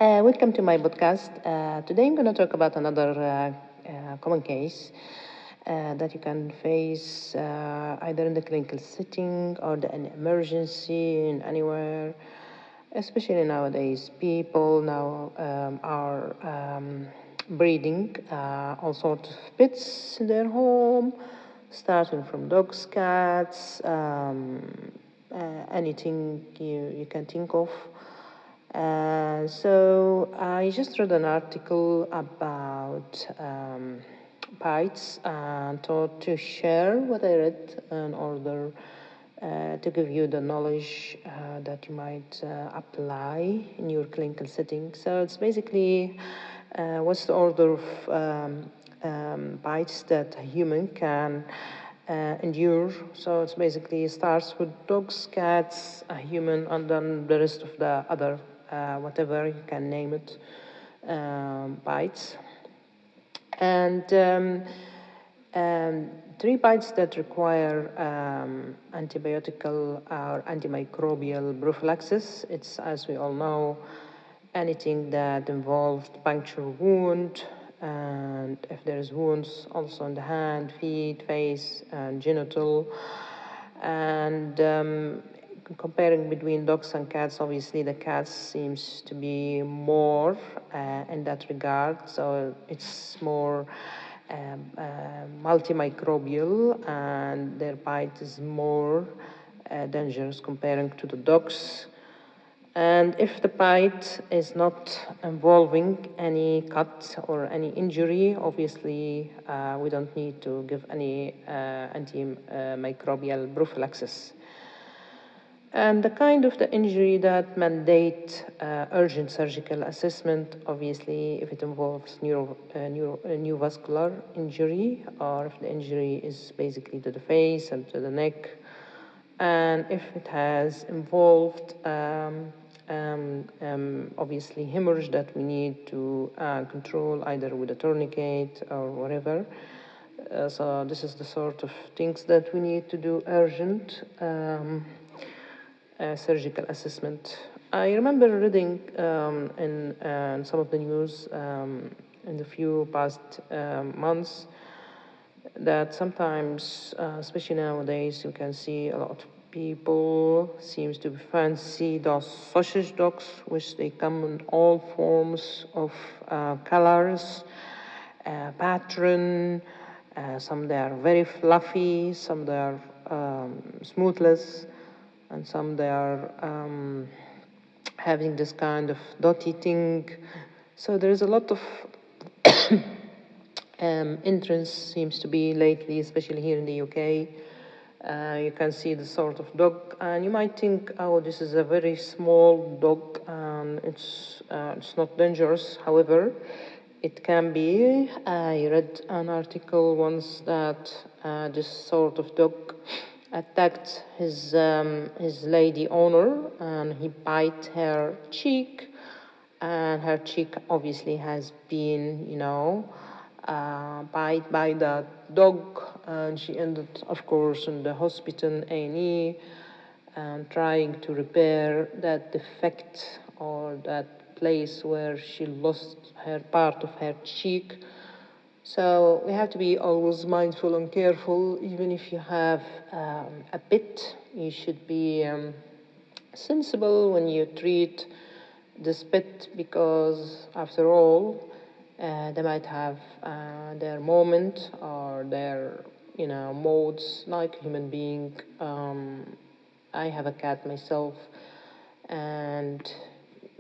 Welcome to my podcast. Today I'm going to talk about another common case that you can face either in the clinical setting or an emergency in anywhere, especially nowadays. People now are breeding all sorts of pets in their home, starting from dogs, cats, anything you can think of. So I just read an article about bites and thought to share what I read in order to give you the knowledge that you might apply in your clinical setting. So it's basically what's the order of bites that a human can endure. So it's basically starts with dogs, cats, a human, and then the rest of the other, whatever you can name it, bites. And three bites that require antibiotical or antimicrobial prophylaxis. It's, as we all know, anything that involved puncture wound, and if there's wounds also in the hand, feet, face, and genital. And comparing between dogs and cats, obviously the cats seems to be more in that regard. So it's more multimicrobial, and their bite is more dangerous comparing to the dogs. And if the bite is not involving any cut or any injury, obviously we don't need to give any antimicrobial prophylaxis. And the kind of the injury that mandate urgent surgical assessment, obviously, if it involves neurovascular injury, or if the injury is basically to the face and to the neck, and if it has involved obviously hemorrhage that we need to control either with a tourniquet or whatever. So this is the sort of things that we need to do urgent surgical assessment. I remember reading in some of the news in the few past months that sometimes, especially nowadays, you can see a lot of people seems to fancy those sausage dogs, which they come in all forms of colors, pattern. Some they are very fluffy, some they are smoothless, and some they are having this kind of dotty thing. So there is a lot of entrance seems to be lately, especially here in the UK. You can see the sort of dog, and you might think, oh, this is a very small dog, and it's not dangerous. However, it can be. I read an article once that this sort of dog attacked his lady owner, and he bit her cheek, and her cheek obviously has been, bite by that dog, and she ended, of course, in the hospital A&E, and trying to repair that defect or that place where she lost her part of her cheek. So we have to be always mindful and careful. Even if you have a pet, you should be sensible when you treat this pet, because after all, they might have their moment or their, modes like human being. I have a cat myself, and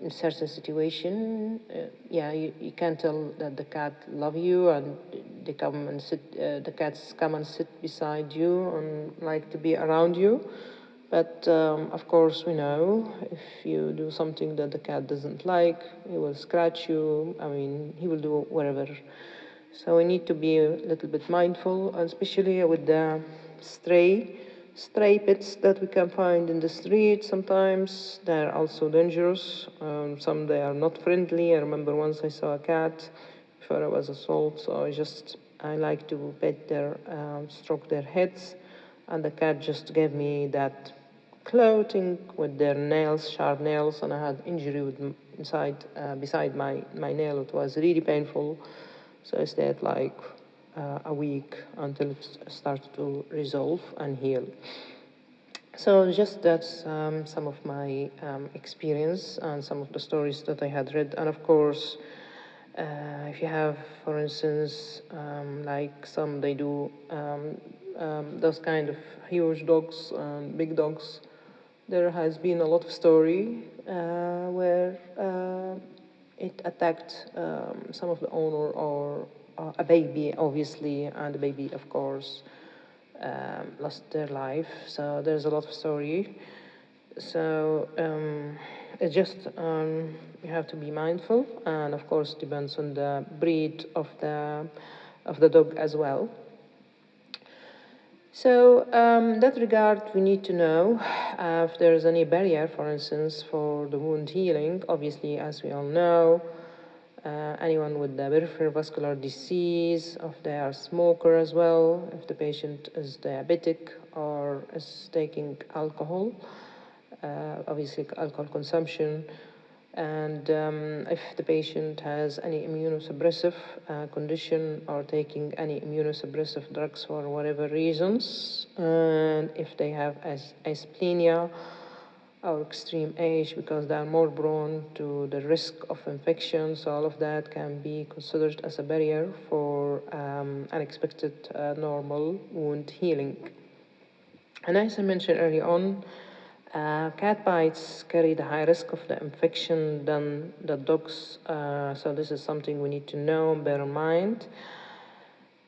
in certain situation, you can tell that the cat love you, and they come and sit. The cats come and sit beside you and like to be around you. But of course, we know if you do something that the cat doesn't like, he will scratch you. I mean, he will do whatever. So we need to be a little bit mindful, especially with the stray pets that we can find in the street. Sometimes they're also dangerous. Some they are not friendly. I remember once I saw a cat before I was assaulted. So I like to pet their, stroke their heads, and the cat just gave me that clothing with their nails, sharp nails, and I had injury with beside my nail. It was really painful. So I stayed like a week until it started to resolve and heal. So just that's some of my experience and some of the stories that I had read. And of course, if you have, for instance, like some, they do those kind of huge dogs and big dogs. There has been a lot of story where it attacked some of the owner or a baby, obviously, and the baby, of course, lost their life. So there's a lot of story. So it's just you have to be mindful, and of course depends on the breed of the dog as well. So in that regard, we need to know if there is any barrier, for instance, for the wound healing. Obviously, as we all know, anyone with the peripheral vascular disease, if they are smoker as well, if the patient is diabetic or is taking alcohol, obviously alcohol consumption, and if the patient has any immunosuppressive condition or taking any immunosuppressive drugs for whatever reasons, and if they have asplenia or extreme age, because they are more prone to the risk of infections, all of that can be considered as a barrier for unexpected normal wound healing. And as I mentioned early on, cat bites carry the high risk of the infection than the dogs, so this is something we need to know and bear in mind.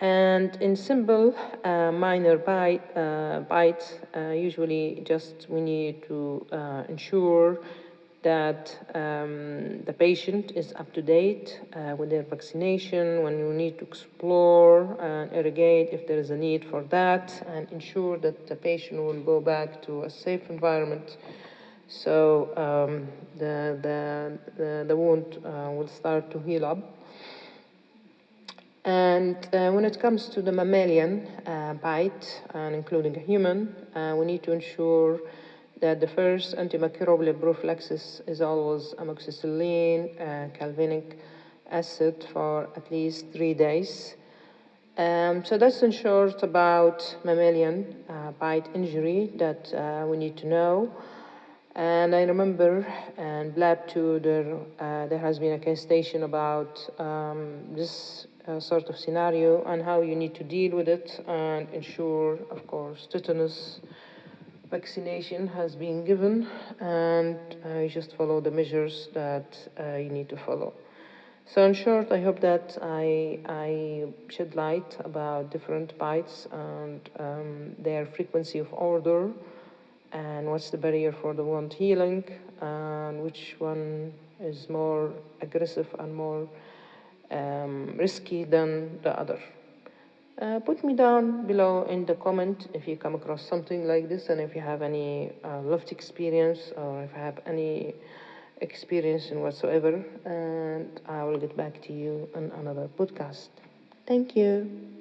And in simple, minor bites, usually just we need to ensure that the patient is up to date with their vaccination, when you need to explore and irrigate if there is a need for that, and ensure that the patient will go back to a safe environment. So the wound will start to heal up. And when it comes to the mammalian bite, and including a human, we need to ensure that the first antimicrobial prophylaxis is always amoxicillin, calvinic acid for at least 3 days. So that's in short about mammalian bite injury that we need to know. And I remember in Blab 2 there has been a case station about this sort of scenario and how you need to deal with it and ensure, of course, tetanus vaccination has been given, and you just follow the measures that you need to follow. So in short, I hope that I shed light about different bites and their frequency of order, and what's the barrier for the wound healing, and which one is more aggressive and more risky than the other. Put me down below in the comment if you come across something like this, and if you have any lived experience, or if you have any experience in whatsoever, and I will get back to you on another podcast. Thank you.